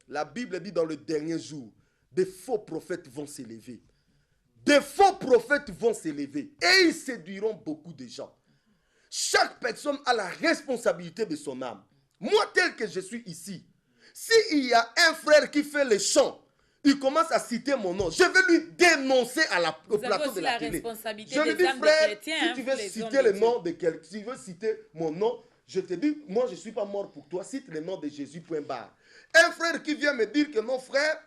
La Bible dit dans le dernier jour, des faux prophètes vont s'élever. Des faux prophètes vont s'élever. Et ils séduiront beaucoup de gens. Chaque personne a la responsabilité de son âme. Moi, tel que je suis ici, s'il y a un frère qui fait les chants, il commence à citer mon nom, je vais lui dénoncer au plateau de la télé. Je lui dis, frère, si tu veux citer le nom de quelqu'un, si tu veux citer mon nom, je te dis, moi je ne suis pas mort pour toi, cite le nom de Jésus, point barre. Un frère qui vient me dire que non, frère,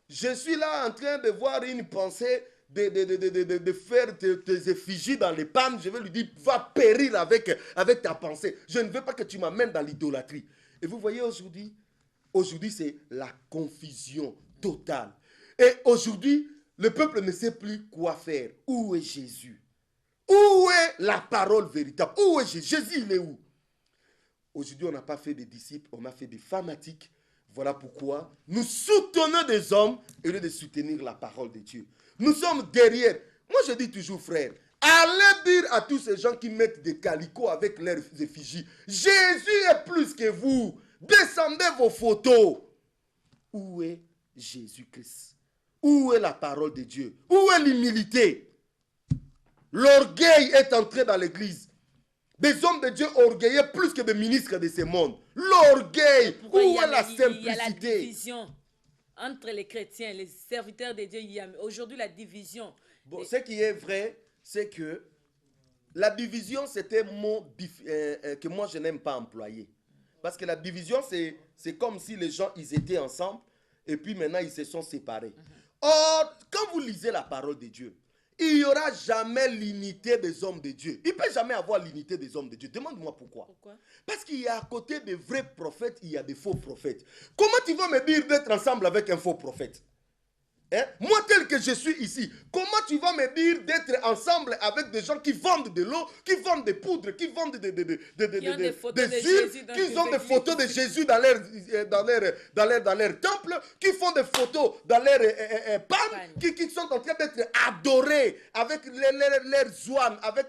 je suis là en train de voir une pensée de faire tes effigies dans les pannes, je vais lui dire, va périr avec ta pensée. Je ne veux pas que tu m'amènes dans l'idolâtrie. Et vous voyez aujourd'hui c'est la confusion totale. Et aujourd'hui, le peuple ne sait plus quoi faire. Où est Jésus? Où est la parole véritable? Où est Jésus? Jésus, il est où? Aujourd'hui, on n'a pas fait des disciples, on a fait des fanatiques. Voilà pourquoi nous soutenons des hommes au lieu de soutenir la parole de Dieu. Nous sommes derrière. Moi, je dis toujours, frère, allez dire à tous ces gens qui mettent des calicots avec leurs effigies, Jésus est plus que vous. Descendez vos photos. Où est Jésus-Christ? Où est la parole de Dieu? Où est l'humilité? L'orgueil est entré dans l'église. Des hommes de Dieu orgueilleux plus que des ministres de ce monde. L'orgueil. Où est la simplicité? Il y a la division entre les chrétiens, les serviteurs de Dieu. Il y a aujourd'hui la division. Bon, ce qui est vrai, c'est que la division, c'était un mot que moi, je n'aime pas employer. Parce que la division, c'est comme si les gens, ils étaient ensemble et puis maintenant, ils se sont séparés. Or, quand vous lisez la parole de Dieu, il n'y aura jamais l'unité des hommes de Dieu. Il ne peut jamais avoir l'unité des hommes de Dieu. Demande-moi pourquoi. Parce qu'il y a à côté des vrais prophètes, il y a des faux prophètes. Comment tu vas me dire d'être ensemble avec un faux prophète? Moi tel que je suis ici, comment tu vas me dire d'être ensemble avec des gens qui vendent de l'eau, qui vendent des poudres, qui vendent des huiles, qui ont des photos de Jésus dans leur temple, qui font des photos dans leur panne, qui sont en train d'être adorés avec leurs zouanes, avec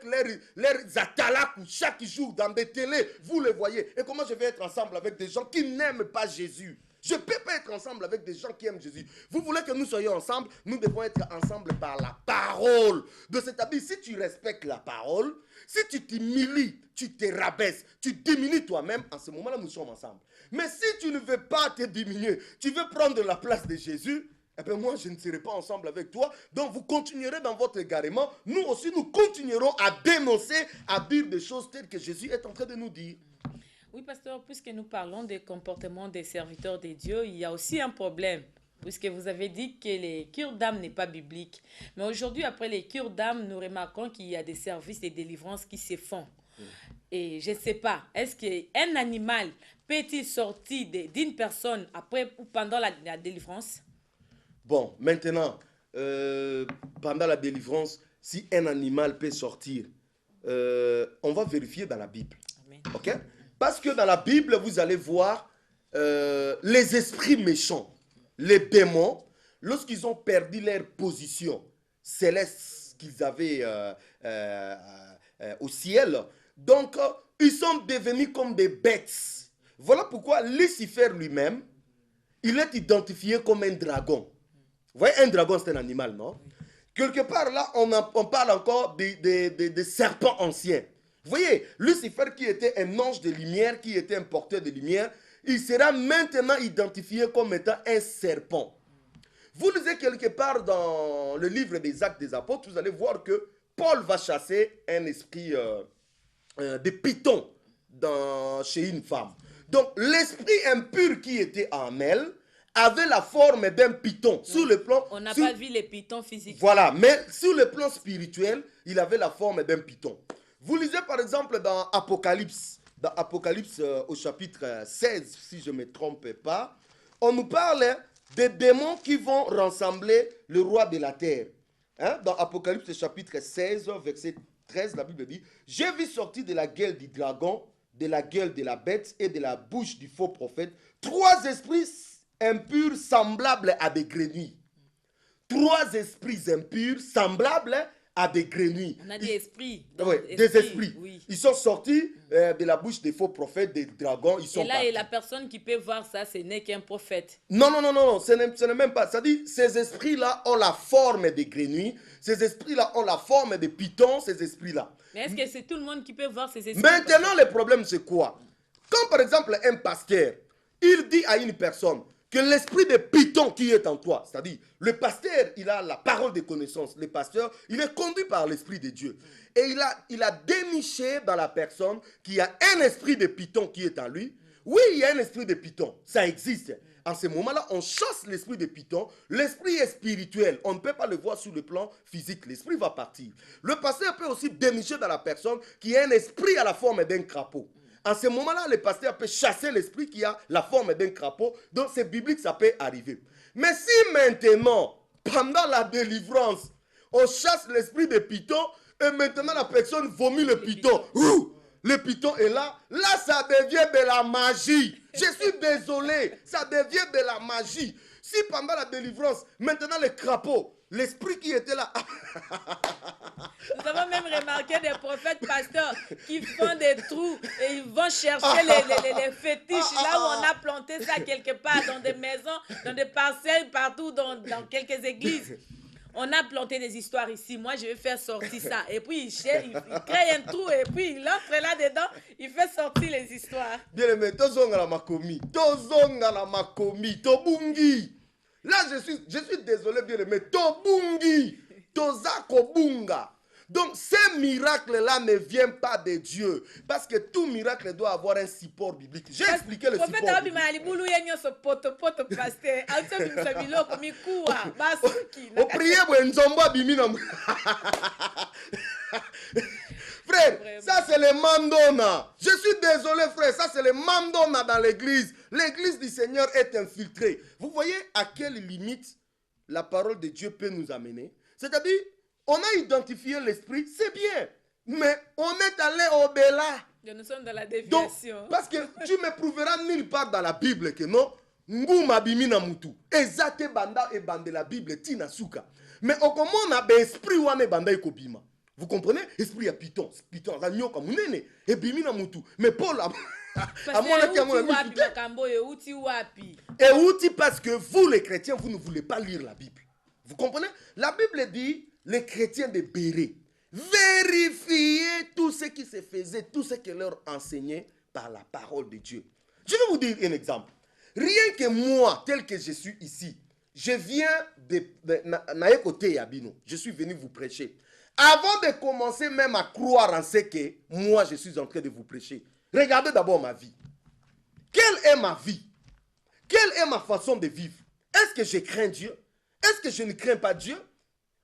leurs atalaks chaque jour dans des télés, vous les voyez. Et comment je vais être ensemble avec des gens qui n'aiment pas Jésus? Je ne peux pas être ensemble avec des gens qui aiment Jésus. Vous voulez que nous soyons ensemble? Nous devons être ensemble par la parole. De cet habit, si tu respectes la parole, si tu t'humilies, tu te rabaisses, tu diminues toi-même, en ce moment-là, nous sommes ensemble. Mais si tu ne veux pas te diminuer, tu veux prendre la place de Jésus, eh bien moi, je ne serai pas ensemble avec toi. Donc, vous continuerez dans votre égarement. Nous aussi, nous continuerons à dénoncer, à dire des choses telles que Jésus est en train de nous dire. Oui, pasteur, puisque nous parlons des comportements des serviteurs de Dieu, il y a aussi un problème, puisque vous avez dit que les cures d'âme n'est pas biblique. Mais aujourd'hui, après les cures d'âme, nous remarquons qu'il y a des services de délivrance qui se font. Et je ne sais pas, est-ce qu'un animal peut-il sortir d'une personne après ou pendant la délivrance? Bon, maintenant, pendant la délivrance, si un animal peut sortir, on va vérifier dans la Bible. Amen. Ok? Parce que dans la Bible, vous allez voir les esprits méchants, les démons, lorsqu'ils ont perdu leur position céleste qu'ils avaient au ciel, donc ils sont devenus comme des bêtes. Voilà pourquoi Lucifer lui-même, il est identifié comme un dragon. Vous voyez, un dragon, c'est un animal, non? Quelque part là, on parle encore des serpents anciens. Vous voyez, Lucifer qui était un ange de lumière, qui était un porteur de lumière, il sera maintenant identifié comme étant un serpent. Vous lisez quelque part dans le livre des Actes des Apôtres, vous allez voir que Paul va chasser un esprit de python chez une femme. Donc l'esprit impur qui était en elle avait la forme d'un python. Sur le plan, on n'a pas vu les pythons physiques. Voilà, mais sur le plan spirituel, il avait la forme d'un python. Vous lisez par exemple dans Apocalypse au chapitre 16, si je ne me trompe pas, on nous parle des démons qui vont rassembler le roi de la terre. Dans Apocalypse chapitre 16, verset 13, la Bible dit « J'ai vu sortir de la gueule du dragon, de la gueule de la bête et de la bouche du faux prophète, 3 esprits impurs semblables à des grenouilles. » 3 esprits impurs semblables à des grenouilles. On a des esprits. Des esprits. Oui. Ils sont sortis de la bouche des faux prophètes, des dragons. Ils sont et la personne qui peut voir ça, ce n'est qu'un prophète. Non, ce n'est même pas. C'est-à-dire, ces esprits-là ont la forme des grenouilles. Ces esprits-là ont la forme des pythons, ces esprits-là. Mais est-ce que c'est tout le monde qui peut voir ces esprits? Maintenant, le problème, c'est quoi? Quand, par exemple, un pasteur, il dit à une personne que l'esprit de python qui est en toi, c'est-à-dire le pasteur, il a la parole de connaissance. Le pasteur, il est conduit par l'esprit de Dieu. Et il a déniché dans la personne qu'il y a un esprit de python qui est en lui. Oui, il y a un esprit de python, ça existe. En ce moment-là, on chasse l'esprit de python. L'esprit est spirituel. On ne peut pas le voir sur le plan physique. L'esprit va partir. Le pasteur peut aussi dénicher dans la personne qui a un esprit à la forme d'un crapaud. En ce moment-là, le pasteur peut chasser l'esprit qui a la forme d'un crapaud. Donc, c'est biblique, ça peut arriver. Mais si maintenant, pendant la délivrance, on chasse l'esprit de python et maintenant la personne vomit le python. Le python est là. Là, ça devient de la magie. Je suis désolé. Ça devient de la magie. Si pendant la délivrance, maintenant le crapaud, l'esprit qui était là. Nous avons même remarqué des prophètes pasteurs qui font des trous et ils vont chercher les fétiches là où on a planté ça quelque part, dans des maisons, dans des parcelles, partout, dans quelques églises. On a planté des histoires ici. Moi, je vais faire sortir ça. Et puis, il crée un trou et puis il entre là-dedans. Il fait sortir les histoires. Bien aimé, tozonga la makomi. Tozonga la makomi. Tobungi. Là, je suis désolé, bien aimé. Tobungi. Tozako bunga. Donc, ces miracles-là ne viennent pas de Dieu. Parce que tout miracle doit avoir un support biblique. J'ai expliqué le support biblique. Frère, ça c'est le mandona. Je suis désolé, frère, ça c'est le mandona dans l'église. L'église du Seigneur est infiltrée. Vous voyez à quelle limite la parole de Dieu peut nous amener? C'est-à-dire, on a identifié l'esprit, c'est bien, mais on est allé au-delà. Nous sommes dans la déviation. Donc, parce que tu me prouveras nulle part dans la Bible que non, nguma bimina mutu. Ezate banda e bande la Bible tina suka. Mais au comment on a l'esprit wane banda e kobima. Vous comprenez? Esprit à Python, la nyoka munene e bimina mutu. Mais Paul a et outil parce que vous les chrétiens, vous ne voulez pas lire la Bible. Vous comprenez? La Bible dit les chrétiens de Béret, vérifiez tout ce qui se faisait, tout ce que leur enseignait par la parole de Dieu. Je vais vous dire un exemple. Rien que moi, tel que je suis ici, je viens de Naïkote Yabino. Je suis venu vous prêcher. Avant de commencer même à croire en ce que moi je suis en train de vous prêcher, regardez d'abord ma vie. Quelle est ma vie? Quelle est ma façon de vivre? Est-ce que je crains Dieu? Est-ce que je ne crains pas Dieu?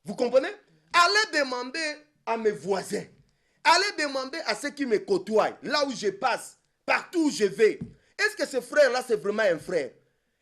Vous comprenez? Allez demander à mes voisins. Allez demander à ceux qui me côtoient, là où je passe, partout où je vais. Est-ce que ce frère-là, c'est vraiment un frère?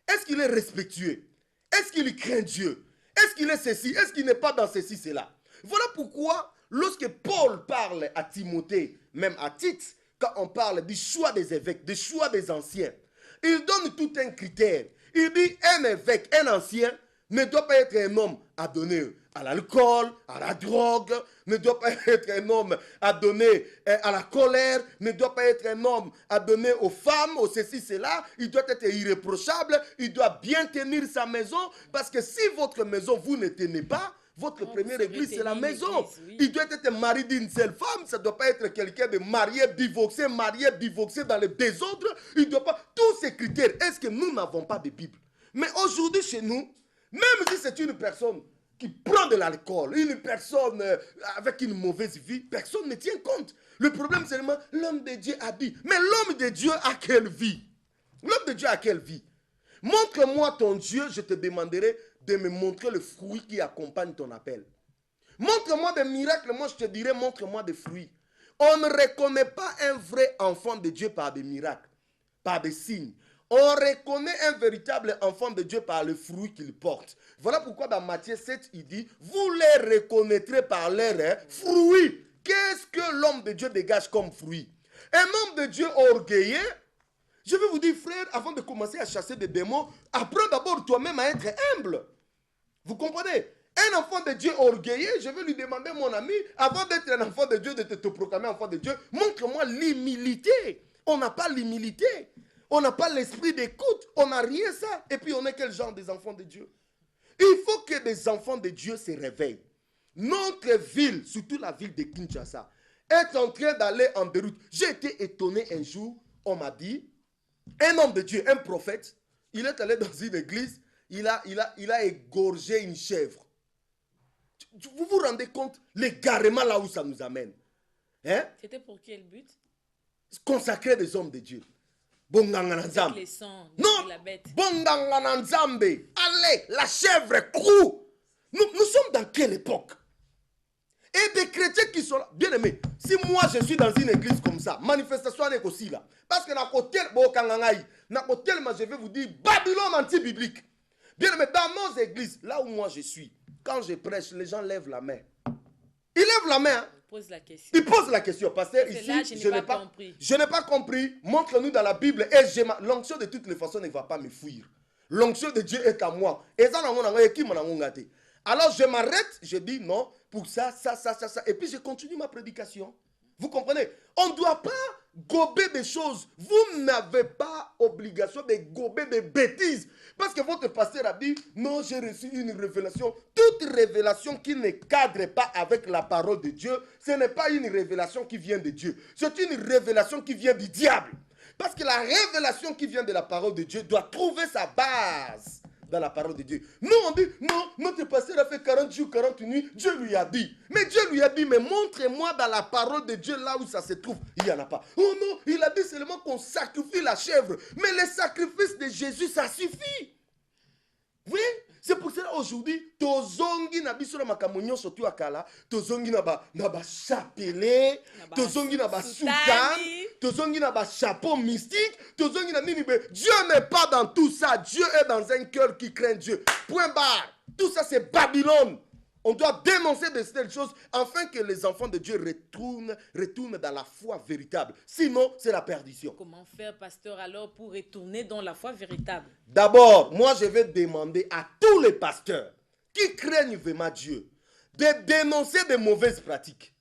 Est-ce qu'il est respectueux? Est-ce qu'il craint Dieu? Est-ce qu'il est ceci? Est-ce qu'il n'est pas dans ceci, cela? Voilà pourquoi, lorsque Paul parle à Timothée, même à Tite, quand on parle du choix des évêques, du choix des anciens, il donne tout un critère. Il dit un évêque, un ancien, ne doit pas être un homme à donner à l'alcool, à la drogue, ne doit pas être un homme à donner à la colère, ne doit pas être un homme à donner aux femmes, aux ceci, cela. Il doit être irréprochable, il doit bien tenir sa maison, parce que si votre maison, vous ne tenez pas, votre première église, c'est la maison. Oui. Il doit être mari d'une seule femme, ça ne doit pas être quelqu'un de marié, divorcé dans le désordre. Il doit pas. Tous ces critères, est-ce que nous n'avons pas de Bible? Mais aujourd'hui, chez nous, même si c'est une personne qui prend de l'alcool, une personne avec une mauvaise vie, personne ne tient compte. Le problème, c'est seulement l'homme de Dieu a dit. Mais l'homme de Dieu a quelle vie? L'homme de Dieu a quelle vie? Montre-moi ton Dieu, je te demanderai de me montrer le fruit qui accompagne ton appel. Montre-moi des miracles, moi je te dirai montre-moi des fruits. On ne reconnaît pas un vrai enfant de Dieu par des miracles, par des signes. On reconnaît un véritable enfant de Dieu par le fruit qu'il porte. Voilà pourquoi dans Matthieu 7, il dit, vous les reconnaîtrez par leurs fruits. Qu'est-ce que l'homme de Dieu dégage comme fruit? Un homme de Dieu orgueilleux. Je vais vous dire, frère, avant de commencer à chasser des démons, apprends d'abord toi-même à être humble. Vous comprenez? Un enfant de Dieu orgueilleux, je vais lui demander, mon ami, avant d'être un enfant de Dieu, de te proclamer enfant de Dieu, montre-moi l'humilité. On n'a pas l'humilité. On n'a pas l'esprit d'écoute. On n'a rien ça. Et puis on est quel genre des enfants de Dieu? Il faut que des enfants de Dieu se réveillent. Notre ville, surtout la ville de Kinshasa, est en train d'aller en déroute. J'ai été étonné un jour, on m'a dit, un homme de Dieu, un prophète, il est allé dans une église, il a égorgé une chèvre. Vous vous rendez compte l'égarement là où ça nous amène? Hein? C'était pour quel but? Consacrer des hommes de Dieu. Bongangana Nzambe. Non, Bongangana Nzambe. Allez, la chèvre croue. Nous sommes dans quelle époque? Et des chrétiens qui sont là. Bien aimés, si moi je suis dans une église comme ça, manifestation est aussi là. Parce que je vais vous dire, Babylone anti-biblique. Bien aimé, dans nos églises, là où moi je suis, quand je prêche, les gens lèvent la main. Ils lèvent la main. Il pose la question. Pasteur, ici, là, je n'ai pas compris. Je n'ai pas compris. Montre-nous dans la Bible. Et l'onction de toutes les façons ne va pas me fuir. L'onction de Dieu est à moi. Alors je m'arrête, je dis non, pour ça, ça, ça, ça, ça. Et puis je continue ma prédication. Vous comprenez? On ne doit pas gober des choses. Vous n'avez pas obligation de gober des bêtises. Parce que votre pasteur a dit, non, j'ai reçu une révélation. Toute révélation qui ne cadre pas avec la parole de Dieu, ce n'est pas une révélation qui vient de Dieu. C'est une révélation qui vient du diable. Parce que la révélation qui vient de la parole de Dieu doit trouver sa base dans la parole de Dieu. Nous, on dit, non, notre pasteur a fait 40 jours, 40 nuits, Dieu lui a dit. Mais Dieu lui a dit, mais montrez-moi dans la parole de Dieu là où ça se trouve. Il n'y en a pas. Oh non, il a dit seulement qu'on sacrifie la chèvre. Mais le sacrifice de Jésus, ça suffit. Oui, c'est pour cela aujourd'hui, tozongi na biso na makamonyo surtout akala, tozongi na ba chapelet, tozongi na ba soutane, tozongi na ba chapeau mystique, tozongi na nini be. Dieu n'est pas dans tout ça. Dieu est dans un cœur qui craint Dieu. Point barre. Tout ça c'est Babylone. On doit dénoncer de telles choses afin que les enfants de Dieu retournent dans la foi véritable. Sinon, c'est la perdition. Comment faire, pasteur, alors pour retourner dans la foi véritable? D'abord, moi je vais demander à tous les pasteurs qui craignent vraiment Dieu de dénoncer des mauvaises pratiques.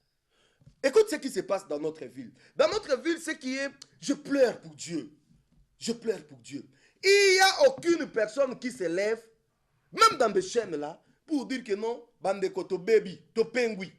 Écoute ce qui se passe dans notre ville. Dans notre ville, ce qui est, je pleure pour Dieu. Je pleure pour Dieu. Il n'y a aucune personne qui se lève, même dans des chaînes là, pour dire que non, bandeko to baby, to pengui.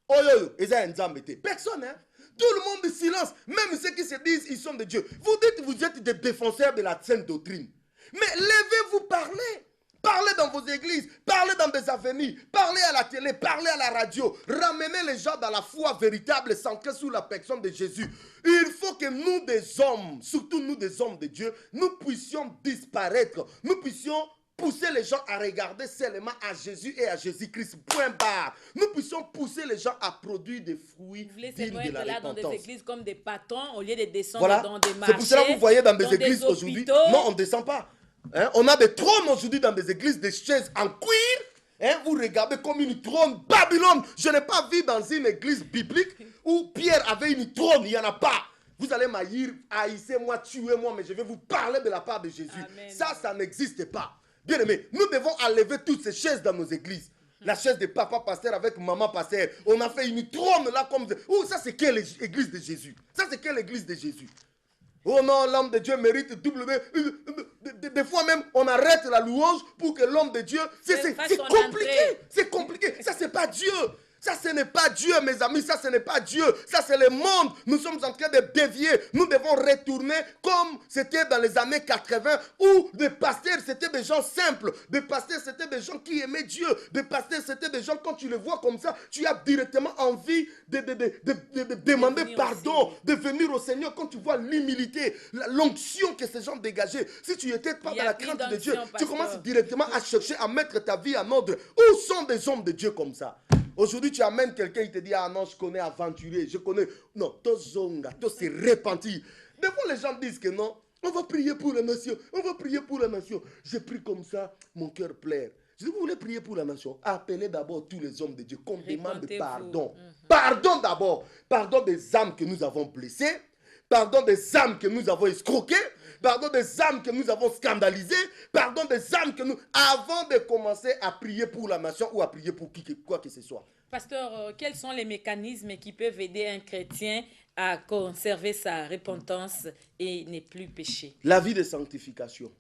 Oh yo yo, personne, hein? Tout le monde est silence. Même ceux qui se disent ils sont de Dieu. Vous dites vous êtes des défenseurs de la sainte doctrine. Mais levez-vous, parlez. Parlez dans vos églises, parlez dans des avenues, parlez à la télé, parlez à la radio. Ramenez les gens dans la foi véritable, centrée sur la personne de Jésus. Il faut que nous des hommes, surtout nous des hommes de Dieu, nous puissions disparaître. Nous puissions pousser les gens à regarder seulement à Jésus et à Jésus-Christ. Point barre. Nous puissions pousser les gens à produire des fruits dignes de la être là repentance. dans des églises comme des patrons au lieu de descendre Voilà. dans des marchés. C'est pour cela que vous voyez dans des dans églises des aujourd'hui. hôpitaux. Non, on ne descend pas. Hein? On a des trônes aujourd'hui dans des églises, des chaises en cuir. Hein? Vous regardez comme une trône Babylone. Je n'ai pas vu dans une église biblique où Pierre avait une trône. Il n'y en a pas. Vous allez m'haïr, haïssez-moi, tuez-moi, mais je vais vous parler de la part de Jésus. Amen. Ça n'existe pas. Bien aimé, nous devons enlever toutes ces chaises dans nos églises. La chaise de papa pasteur avec maman pasteur. On a fait une trône là comme... Oh, ça c'est quelle église de Jésus? Ça c'est quelle église de Jésus? Oh non, l'homme de Dieu mérite double... Des fois même, on arrête la louange pour que l'homme de Dieu... C'est compliqué. C'est compliqué. Ça c'est pas Dieu. Ça, ce n'est pas Dieu, mes amis. Ça, ce n'est pas Dieu. Ça, c'est le monde. Nous sommes en train de dévier. Nous devons retourner comme c'était dans les années 80 où des pasteurs, c'était des gens simples. Des pasteurs, c'était des gens qui aimaient Dieu. Des pasteurs, c'était des gens, quand tu les vois comme ça, tu as directement envie de demander pardon, de venir au Seigneur quand tu vois l'humilité, l'onction que ces gens dégageaient. Si tu n'étais pas dans la crainte de Dieu, tu commences directement à chercher à mettre ta vie en ordre. Où sont des hommes de Dieu comme ça? Aujourd'hui, tu amènes quelqu'un, il te dit, ah non, je connais aventurier, je connais... Non, toi zonga, toi c'est repentir. Des fois, les gens disent que non, on va prier pour la nation, on va prier pour la nation. Je prie comme ça, mon cœur pleure. Je dis, vous voulez prier pour la nation? Appelez d'abord tous les hommes de Dieu, qu'on demande pardon. Pardon d'abord, pardon des âmes que nous avons blessées, pardon des âmes que nous avons escroquées, pardon des âmes que nous avons scandalisées, pardon des âmes que nous... Avant de commencer à prier pour la nation ou à prier pour quoi que ce soit. Pasteur, quels sont les mécanismes qui peuvent aider un chrétien à conserver sa repentance et ne plus pécher? La vie de sanctification.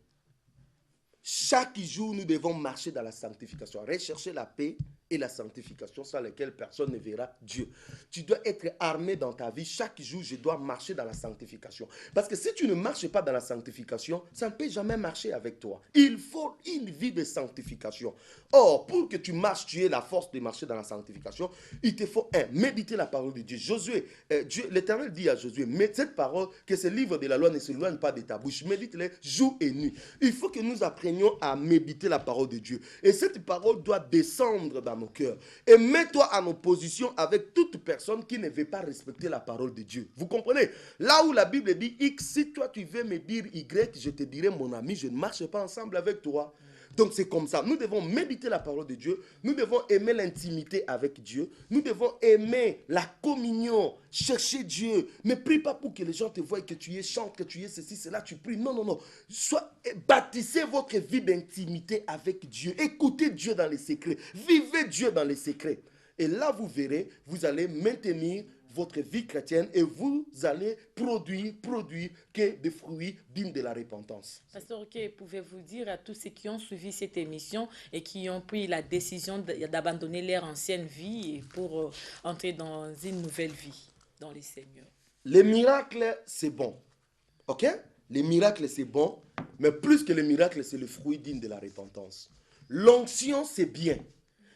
Chaque jour, nous devons marcher dans la sanctification, rechercher la paix et la sanctification sans laquelle personne ne verra Dieu. Tu dois être armé dans ta vie. Chaque jour, je dois marcher dans la sanctification. Parce que si tu ne marches pas dans la sanctification, ça ne peut jamais marcher avec toi. Il faut une vie de sanctification. Or, pour que tu marches, tu aies la force de marcher dans la sanctification, il te faut, méditer la parole de Dieu. Josué, l'Éternel dit à Josué, mais cette parole, que ce livre de la loi ne s'éloigne pas de ta bouche. Médite-les jour et nuit. Il faut que nous apprenions à méditer la parole de Dieu. Et cette parole doit descendre dans nos cœurs. Et mets-toi en opposition avec toute personne qui ne veut pas respecter la parole de Dieu. Vous comprenez? Là où la Bible dit X, si toi tu veux me dire Y, je te dirai mon ami, je ne marche pas ensemble avec toi. Donc c'est comme ça. Nous devons méditer la parole de Dieu. Nous devons aimer l'intimité avec Dieu. Nous devons aimer la communion, chercher Dieu. Ne prie pas pour que les gens te voient, que tu es chante, que tu es ceci, cela, tu pries. Non, non, non. Bâtissez votre vie d'intimité avec Dieu. Écoutez Dieu dans les secrets. Vivez Dieu dans les secrets. Et là, vous verrez, vous allez maintenir votre vie chrétienne et vous allez produire que des fruits dignes de la repentance. Pasteur, pouvez-vous dire à tous ceux qui ont suivi cette émission et qui ont pris la décision d'abandonner leur ancienne vie pour entrer dans une nouvelle vie dans les Seigneurs? Les miracles, c'est bon. Ok? Les miracles, c'est bon. Mais plus que les miracles, c'est le fruit digne de la repentance. L'onction, c'est bien.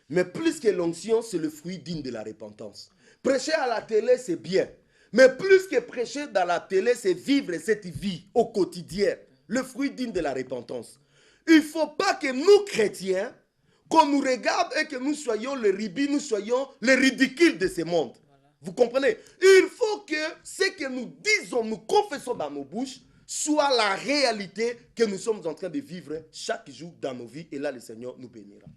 Mais plus que l'onction, c'est le fruit digne de la repentance. Prêcher à la télé, c'est bien. Mais plus que prêcher dans la télé, c'est vivre cette vie au quotidien. Le fruit digne de la repentance. Il ne faut pas que nous, chrétiens, qu'on nous regarde et que nous soyons les ribis, nous soyons les ridicules de ce monde. Voilà. Vous comprenez? Il faut que ce que nous disons, nous confessons dans nos bouches, soit la réalité que nous sommes en train de vivre chaque jour dans nos vies. Et là, le Seigneur nous bénira.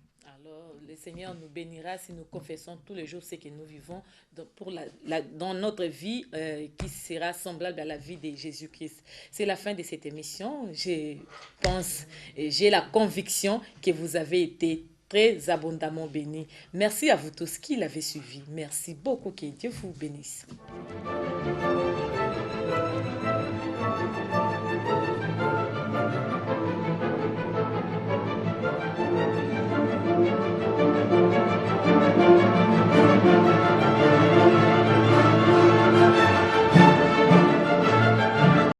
Alors, le Seigneur nous bénira si nous confessons tous les jours ce que nous vivons dans notre vie qui sera semblable à la vie de Jésus-Christ. C'est la fin de cette émission. Je pense et j'ai la conviction que vous avez été très abondamment bénis. Merci à vous tous qui l'avez suivi. Merci beaucoup. Que Dieu vous bénisse.